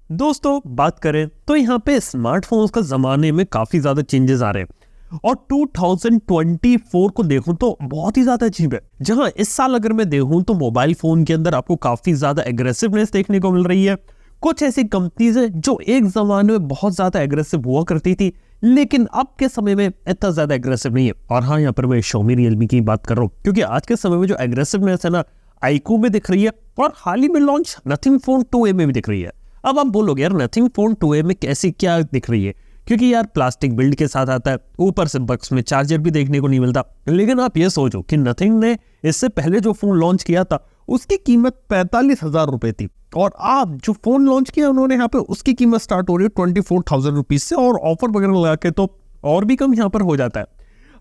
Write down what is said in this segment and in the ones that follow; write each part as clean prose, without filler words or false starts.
दोस्तों बात करें तो यहाँ पे स्मार्टफोन्स का जमाने में काफी ज्यादा चेंजेस आ रहे हैं और 2024 को देखूं तो बहुत ही ज्यादा अजीब है। जहां इस साल अगर मैं देखूं तो मोबाइल फोन के अंदर आपको काफी ज्यादा एग्रेसिवनेस देखने को मिल रही है। कुछ ऐसी कंपनीज है जो एक जमाने में बहुत ज्यादा एग्रेसिव हुआ करती थी लेकिन अब के समय में इतना ज्यादा एग्रेसिव नहीं है। और हाँ, यहाँ पर मैं Xiaomi Realme की बात कर रहा हूँ क्योंकि आज के समय में जो एग्रेसिवनेस है ना iQOO में दिख रही है और हाल ही में लॉन्च Nothing Phone 2a में भी दिख रही है। अब आप बोलोगे यार Nothing Phone 2a में कैसी क्या दिख रही है, क्योंकि यार प्लास्टिक बिल्ड के साथ आता है, ऊपर से बक्स में चार्जर भी देखने को नहीं मिलता। लेकिन आप ये सोचो कि नथिंग ने इससे पहले जो फोन लॉन्च किया था उसकी कीमत 45,000 रुपए थी और आप जो फोन लॉन्च किया उन्होंने यहाँ पे उसकी कीमत स्टार्ट हो रही है 24,000 रुपीज से और ऑफर वगैरह लगा के तो और भी कम यहाँ पर हो जाता है।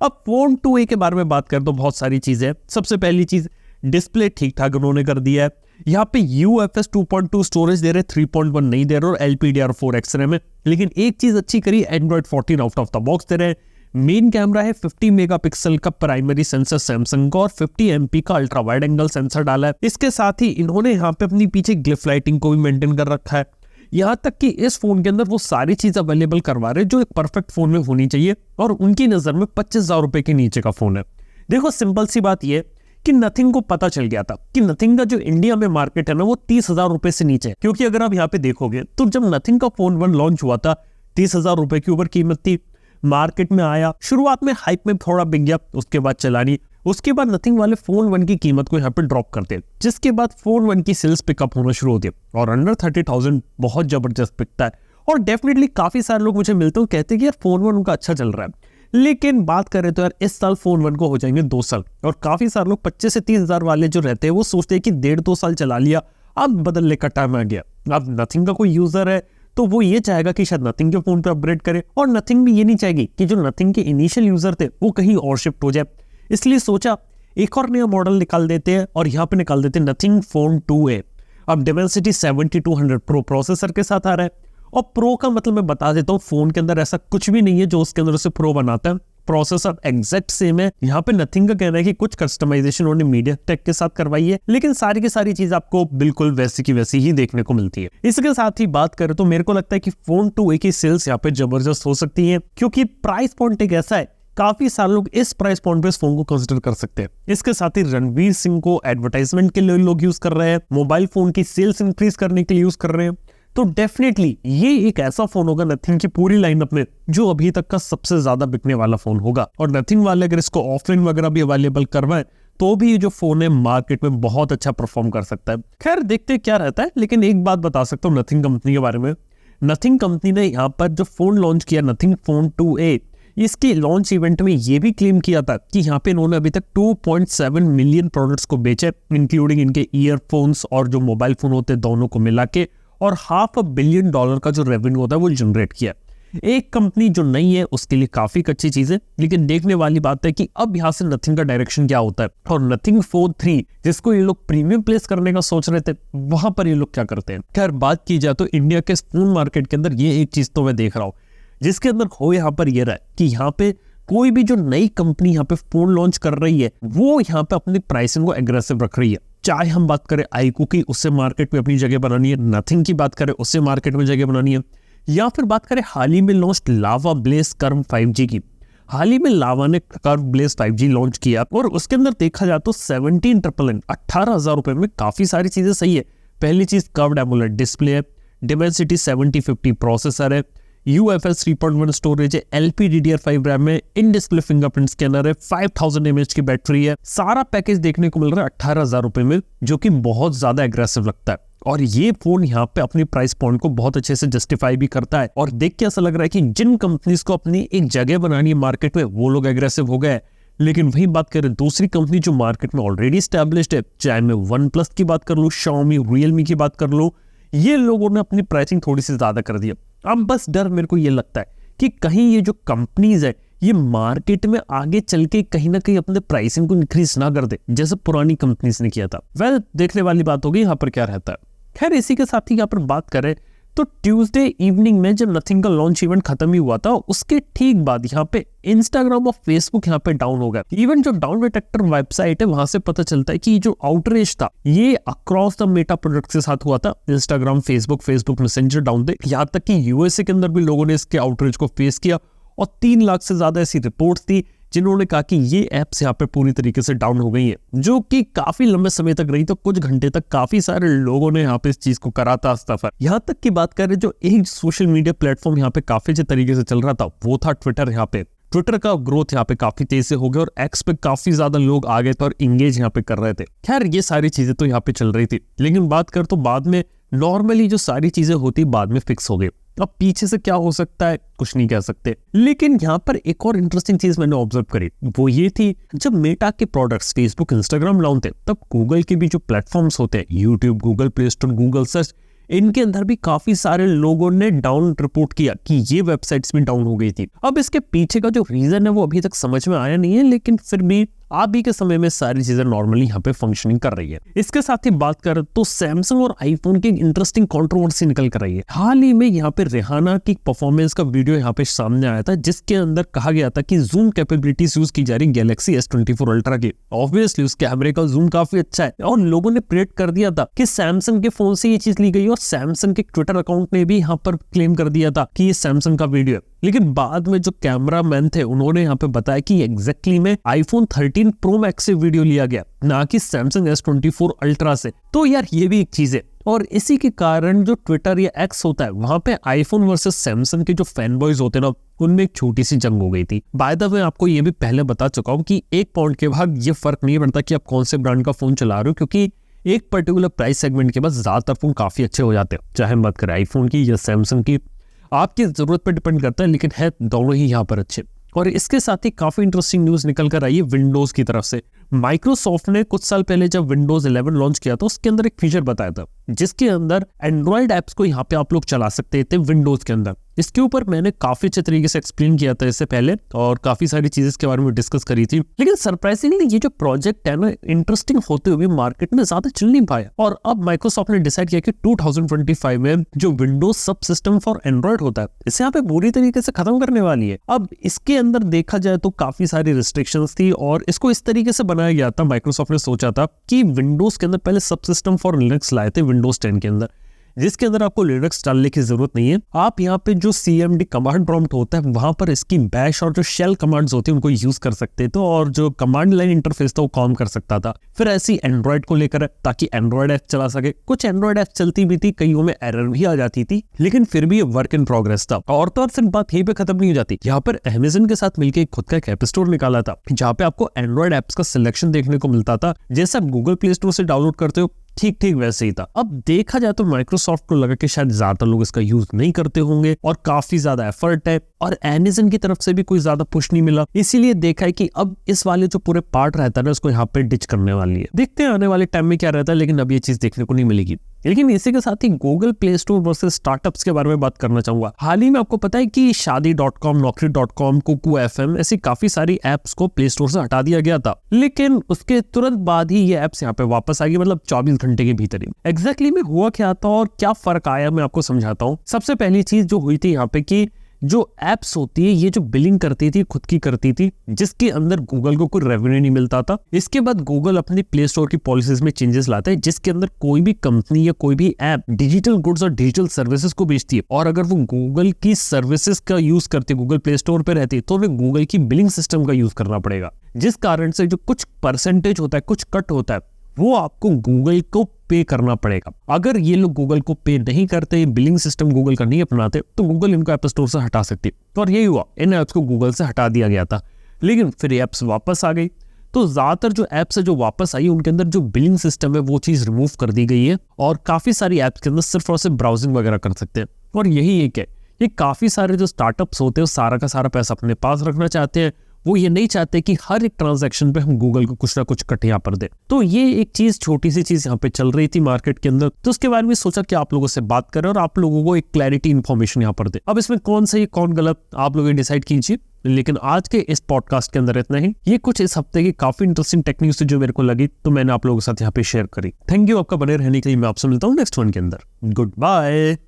अब फोन 2a के बारे में बात करें तो बहुत सारी चीजें। सबसे पहली चीज, डिस्प्ले ठीक ठाक उन्होंने कर दिया है। यहाँ पे UFS 2.2 स्टोरेज दे रहे, 3.1 नहीं दे रहे और LPDDR4X रैम है। लेकिन एक चीज अच्छी करी, Android 14 out of the box दे रहे हैं। मेन कैमरा है 50 मेगापिक्सल का प्राइमरी सेंसर सैमसंग का और 50 MP का अल्ट्रा वाइड एंगल सेंसर डाला है। इसके साथ ही इन्होंने यहाँ पे अपनी पीछे ग्लिफ लाइटिंग को भी मेंटेन कर रखा है। यहाँ तक कि इस फोन के अंदर वो सारी चीज अवेलेबल करवा रहे जो एक परफेक्ट फोन में होनी चाहिए और उनकी नजर में 25,000 रुपए के नीचे का फोन है। देखो सिंपल सी बात यह कि नथिंग को पता चल गया था कि नथिंग का जो इंडिया में मार्केट है ना वो 30,000 रुपए से नीचे है। क्योंकि अगर आप यहाँ पे देखोगे तो जब नथिंग का फोन 1 लॉन्च हुआ था 30,000 रुपए के ऊपर कीमत थी। मार्केट में आया, शुरुआत में हाइप में थोड़ा बिक गया, उसके बाद चलानी, उसके बाद नथिंग वाले फोन 1 की कीमत को यहाँ पे ड्रॉप करते, जिसके बाद फोन 1 की सेल्स पिकअप होना शुरू होती है और अंडर 30,000 बहुत जबरदस्त बिकता है। और डेफिनेटली काफी सारे लोग मुझे मिलते हैं कहते हैं कि यार फोन 1 उनका अच्छा चल रहा है। लेकिन बात करें तो यार इस साल फोन 1 को हो जाएंगे 2 साल और काफी सारे लोग 25 से 30,000 वाले जो रहते हैं वो सोचते हैं कि 1.5-2 साल चला लिया, अब बदलने का टाइम आ गया। अब नथिंग का कोई यूजर है तो वो ये चाहेगा कि शायद नथिंग के फोन पे अपग्रेड करे और नथिंग भी ये नहीं चाहेगी कि जो नथिंग के इनिशियल यूजर थे वो कहीं और शिफ्ट हो जाए। इसलिए सोचा एक और नया मॉडल निकाल देते हैं और यहाँ पे निकाल देते हैं नथिंग फोन 2a। अब Dimensity 7200 प्रो प्रोसेसर के साथ आ रहा है और प्रो का मतलब मैं बता देता हूँ, फोन के अंदर ऐसा कुछ भी नहीं है जो उसके अंदर उसे प्रो बनाता है। प्रोसेसर एग्जैक्ट सेम है। यहाँ पे नथिंग का कहना है कि कुछ कस्टमाइजेशन उन्होंने मीडियाटेक के साथ करवाई है, लेकिन सारी की सारी चीज आपको बिल्कुल वैसी की वैसी ही देखने को मिलती है। इसके साथ ही बात करें तो मेरे को लगता है कि फोन 2a की सेल्स यहाँ पे जबरदस्त हो सकती है क्योंकि प्राइस पॉइंट एक ऐसा है, काफी सारे लोग इस प्राइस पॉइंट पे इस फोन को कंसिडर कर सकते हैं। इसके साथ ही रणवीर सिंह को एडवर्टाइजमेंट के लिए लोग यूज कर रहे हैं, मोबाइल फोन की सेल्स इंक्रीज करने के लिए यूज कर रहे हैं। तो डेफिनेटली ये एक ऐसा फोन होगा नथिंग की पूरी लाइनअप में जो अभी तक का सबसे ज्यादा बिकने वाला फोन होगा। और नथिंग वाले अगर इसको ऑफलाइन वगैरह भी अवेलेबल करवाएं तो भी ये जो फोन है मार्केट में बहुत अच्छा परफॉर्म कर सकता है। खैर देखते क्या रहता है, लेकिन एक बात बता सकता हूँ नथिंग कंपनी के बारे में। नथिंग कंपनी ने यहाँ पर जो फोन लॉन्च किया नथिंग फोन 2a, इसके लॉन्च इवेंट में ये भी क्लेम किया था कि यहाँ पे इन्होंने अभी तक 2.7 मिलियन प्रोडक्ट्स को बेचे, इंक्लूडिंग इनके ईयरफोन्स और जो मोबाइल फोन होते हैं दोनों को मिला के, और $500 बिलियन का जो रेवेन्यू होता है वो जनरेट किया। एक कंपनी जो नहीं है उसके लिए काफी अच्छी चीज है, लेकिन देखने वाली बात है कि अब यहाँ से नथिंग का डायरेक्शन क्या होता है और नथिंग फोन 3 जिसको ये लोग प्रीमियम प्लेस करने का सोच रहे थे वहां पर ये लोग क्या करते हैं। खैर बात की जाए तो इंडिया के फोन मार्केट के अंदर ये एक चीज तो मैं देख रहा हूँ जिसके अंदर हो यहाँ पर ये रहा है कि यहाँ पे कोई भी जो नई कंपनी यहाँ पे फोन लॉन्च कर रही है वो यहाँ पे अपनी प्राइसिंग को एग्रेसिव रख रही है। चाहे हम बात करें iQOO की, उससे मार्केट में अपनी जगह बनानी है, नथिंग की बात करें उससे मार्केट में जगह बनानी है, या फिर बात करें हाल ही में लॉन्च लावा ब्लेज कर्व 5G की। हाल ही में लावा ने कर्व ब्लेज 5G लॉन्च किया और उसके अंदर देखा जाए तो 17,999 18,000 रुपए में काफी सारी चीजें सही है। पहली चीज कर्व्ड एमोलेड डिस्प्ले है, Dimensity 7050 प्रोसेसर है, UFS 3.1 स्टोरेज है, LPDDR5 रैम है, इन डिस्प्ले फिंगरप्रिंट स्कैनर है, 5000 mAh की बैटरी है। सारा पैकेज देखने को मिल रहा है 18,000 रुपए में, जो कि बहुत ज्यादा एग्रेसिव लगता है। और ये फोन यहाँ पे अपनी प्राइस पॉइंट को बहुत अच्छे से जस्टिफाई भी करता है और देख के ऐसा लग रहा है कि जिन कंपनीज को अपनी एक जगह बनानी है मार्केट में वो लोग एग्रेसिव हो गए। लेकिन वही बात करें दूसरी कंपनी जो मार्केट में ऑलरेडी स्टैब्लिश्ड है, चाहे मैं OnePlus की बात कर लूँ, Xiaomi, Realme की बात कर लूँ, ये लोगों ने अपनी प्राइसिंग थोड़ी सी ज्यादा कर दी है। अब बस डर मेरे को ये लगता है कि कहीं ये जो कंपनीज है ये मार्केट में आगे चल के कहीं ना कहीं अपने प्राइसिंग को इंक्रीज ना कर दे जैसे पुरानी कंपनीज ने किया था। देखने वाली बात होगी यहाँ पर क्या रहता है। खैर इसी के साथ ही यहाँ पर बात करें तो ट्यूसडे इवनिंग में जब नथिंग का लॉन्च इवेंट खत्म ही हुआ था, उसके ठीक बाद यहाँ पे इंस्टाग्राम और फेसबुक यहाँ पे डाउन हो गया। इवन जो डाउन डिटेक्टर वेबसाइट है वहां से पता चलता है कि जो आउटरीच था ये अक्रॉस द मेटा प्रोडक्ट के साथ हुआ था। इंस्टाग्राम, फेसबुक मैसेंजर डाउन थे, यहाँ तक कि यूएसए के अंदर भी लोगों ने इसके आउटरीच को फेस किया और 3 लाख से ज्यादा ऐसी रिपोर्ट्स थी जिन्होंने कहा कि ये एप्स यहाँ पे पूरी तरीके से डाउन हो गई है, जो कि काफी लंबे समय तक रही। तो कुछ घंटे तक काफी सारे लोगों ने यहाँ पे इस चीज को करा था सफर। यहाँ तक की बात करें, जो एक सोशल मीडिया प्लेटफॉर्म यहाँ पे काफी अच्छे तरीके से चल रहा था वो था ट्विटर। यहाँ पे ट्विटर का ग्रोथ यहाँ पे काफी तेज से हो गया और एक्स पे काफी ज्यादा लोग आ गए थे और इंगेज यहाँ पे कर रहे थे। खैर ये सारी चीजें तो यहाँ पे चल रही थी, लेकिन बात कर तो बाद में नॉर्मली जो सारी चीजें होती बाद में फिक्स हो गई। अब पीछे से क्या हो सकता है कुछ नहीं कह सकते, लेकिन यहाँ पर एक और इंटरेस्टिंग चीज मैंने ऑब्जर्व करी, वो ये थी जब मेटा के प्रोडक्ट्स फेसबुक, इंस्टाग्राम डाउन थे, तब गूगल के भी जो प्लेटफॉर्म्स होते हैं, YouTube, Google Play store, Google search, इनके अंदर भी काफी सारे लोगों ने डाउन रिपोर्ट किया कि ये वेबसाइट्स भी डाउन हो गई थी। अब इसके पीछे का जो रीजन है वो अभी तक समझ में आया नहीं है, लेकिन फिर भी अभी के समय में सारी चीजें नॉर्मली यहाँ पे फंक्शनिंग कर रही है। इसके साथ ही बात करें तो सैमसंग और आईफोन की इंटरेस्टिंग कंट्रोवर्सी निकल कर रही है। हाल ही में यहाँ पे रिहाना की परफॉर्मेंस का वीडियो यहाँ पे सामने आया था, जिसके अंदर कहा गया था कि जूम कैपेबिलिटीज यूज की जा रही गैलेक्सी S24 अल्ट्रा की। ऑब्वियसली उस कैमरे का जूम काफी अच्छा है और लोगों ने प्रेडिक्ट कर दिया था कि सैमसंग के फोन से ये चीज ली गई और सैमसंग के ट्विटर अकाउंट ने भी यहाँ पर क्लेम कर दिया था कि ये सैमसंग का वीडियो है। लेकिन बाद में जो कैमरा मैन थे उन्होंने यहाँ पे बताया कि एग्जैक्टली में आईफोन 13 प्रो मैक्स से वीडियो लिया गया, ना कि सैमसंग S24 अल्ट्रा से। तो यार ये भी एक चीज है और इसी के कारण जो ट्विटर या एक्स होता है वहां पे आईफोन वर्सेस सैमसंग के जो फैन बॉयज होते हैं ना, उनमें एक छोटी सी जंग हो गई थी। बाय द वे आपको ये भी पहले बता चुका हूँ कि एक पॉइंट के बाद ये फर्क नहीं पड़ता कि आप कौन से ब्रांड का फोन चला रहे हो, क्योंकि एक पर्टिकुलर प्राइस सेगमेंट के बाद ज्यादातर फोन काफी अच्छे हो जाते हैं, चाहे हम बात करें आईफोन की या सैमसंग की। आपकी जरूरत पर डिपेंड करता है, लेकिन है दोनों ही यहाँ पर अच्छे। और इसके साथ ही काफी इंटरेस्टिंग न्यूज निकल कर आई है विंडोज की तरफ से। माइक्रोसॉफ्ट ने कुछ साल पहले जब विंडोज 11 लॉन्च किया था, उसके अंदर एक फीचर बताया था जिसके अंदर एंड्रॉइड एप्स को यहाँ पे आप लोग चला सकते थे विंडोज के अंदर। इसके ऊपर मैंने काफी अच्छे तरीके से एक्सप्लेन किया था इससे पहले और काफी सारी चीजें इसके बारे में डिस्कस करी थी। लेकिन सरप्राइजिंगली ये जो प्रोजेक्ट है ना, इंटरेस्टिंग होते हुए मार्केट में ज्यादा चल नहीं पाया और अब माइक्रोसॉफ्ट ने डिसाइड किया कि 2025 में जो विंडोज सब सिस्टम फॉर एंड्रॉइड होता है इसे यहाँ पे पूरी तरीके से खत्म करने वाली है। अब इसके अंदर देखा जाए तो काफी सारी रिस्ट्रिक्शंस थी और इसको इस तरीके से बनाया गया था। माइक्रोसॉफ्ट ने सोचा था कि विंडोज के अंदर पहले सब सिस्टम फॉर लिनक्स लाए थे विंडोज 10 के अंदर, जिसके अंदर आपको लिनक्स डालने की जरूरत नहीं है। आप यहाँ पे जो CMD कमांड प्रॉम्प्ट होता है वहां पर इसकी बैश और जो शेल कमांड्स होती है उनको यूज कर सकते थे और जो कमांड लाइन इंटरफेस था वो काम कर सकता था। फिर ऐसी एंड्रॉइड को लेकर ताकि एंड्रॉइड ऐप चला सके। कुछ एंड्रॉइड ऐप चलती भी थी, कईयों में एरर भी आ जाती थी, लेकिन फिर भी ये वर्क इन प्रोग्रेस था। और तो और सिर्फ बात यहीं पे खत्म नहीं हो जाती, यहाँ पर अमेज़न के साथ मिलकर खुद का एक ऐप स्टोर निकाला था जहाँ पे आपको एंड्रॉइड एप्स का सिलेक्शन देखने को मिलता था। जैसे आप गूगल प्ले स्टोर से डाउनलोड करते हो ठीक वैसे ही था। अब देखा जाए तो माइक्रोसॉफ्ट को लगा कि शायद ज्यादा लोग इसका यूज नहीं करते होंगे और काफी ज्यादा एफर्ट है और अमेज़न की तरफ से भी कोई ज्यादा पुश नहीं मिला, इसीलिए देखा है कि अब इस वाले जो पूरे पार्ट रहता है ना उसको यहाँ पे डिच करने वाली है। देखते हैं आने वाले टाइम में क्या रहता है, लेकिन अब ये चीज देखने को नहीं मिलेगी। लेकिन इसी के साथ ही Google Play Store versus startups के बारे में बात करना चाहूंगा। हाल ही में आपको पता है कि शादी.com, नौकरी.com, कुकू FM ऐसी काफी सारी एप्स को प्ले स्टोर से हटा दिया गया था, लेकिन उसके तुरंत बाद ही ये एप्स यहाँ पे वापस आ गई, मतलब 24 घंटे के भीतर ही। एग्जैक्टली में हुआ क्या था और क्या फर्क आया मैं आपको समझाता हूँ। सबसे पहली चीज जो हुई थी यहाँ पे कि जो एप्स होती है ये जो बिलिंग करती थी खुद की करती थी, जिसके अंदर गूगल को कोई रेवेन्यू नहीं मिलता था। इसके बाद गूगल अपनी प्ले स्टोर की पॉलिसीज में चेंजेस लाता है, जिसके अंदर कोई भी कंपनी या कोई भी ऐप डिजिटल गुड्स और डिजिटल सर्विसेज को बेचती है और अगर वो गूगल की सर्विसेज का यूज करती है, गूगल प्ले स्टोर पे रहती है, तो हमें गूगल की बिलिंग सिस्टम का यूज करना पड़ेगा, जिस कारण से जो कुछ परसेंटेज होता है, कुछ कट होता है, वो आपको गूगल को पे करना पड़ेगा। अगर ये लोग गूगल को पे नहीं करते, बिलिंग सिस्टम गूगल का नहीं अपनाते, तो गूगल इनको ऐप स्टोर से हटा सकती है। और यही हुआ, इन ऐप्स को गूगल से हटा दिया गया था, लेकिन फिर ऐप्स वापस आ गई। तो ज्यादातर जो ऐप्स है जो वापस आई उनके अंदर जो बिलिंग सिस्टम है वो चीज रिमूव कर दी गई है और काफी सारी ऐप्स के अंदर सिर्फ और सिर्फ ब्राउजिंग वगैरह कर सकते हैं। और यही एक है, ये काफी सारे जो स्टार्टअप्स होते हैं सारा का सारा पैसा अपने पास रखना चाहते हैं। वो ये नहीं चाहते कि हर एक ट्रांजैक्शन पे हम गूगल को कुछ ना कुछ कट यहाँ पर दे। तो ये एक चीज, छोटी सी चीज यहाँ पे चल रही थी मार्केट के अंदर, तो उसके बारे में सोचा कि आप लोगों से बात करें और आप लोगों को एक क्लैरिटी इन्फॉर्मेशन यहाँ पर दे। अब इसमें कौन सही कौन गलत आप लोग डिसाइड कीजिए, लेकिन आज के इस पॉडकास्ट के अंदर इतना ही। ये कुछ इस हफ्ते की काफी इंटरेस्टिंग टेक न्यूज़ जो मेरे को लगी, तो मैंने आप लोगों के साथ यहाँ पे शेयर करी। थैंक यू आपका बने रहने के लिए। मैं आपसे मिलता हूँ नेक्स्ट वन के अंदर। Good bye.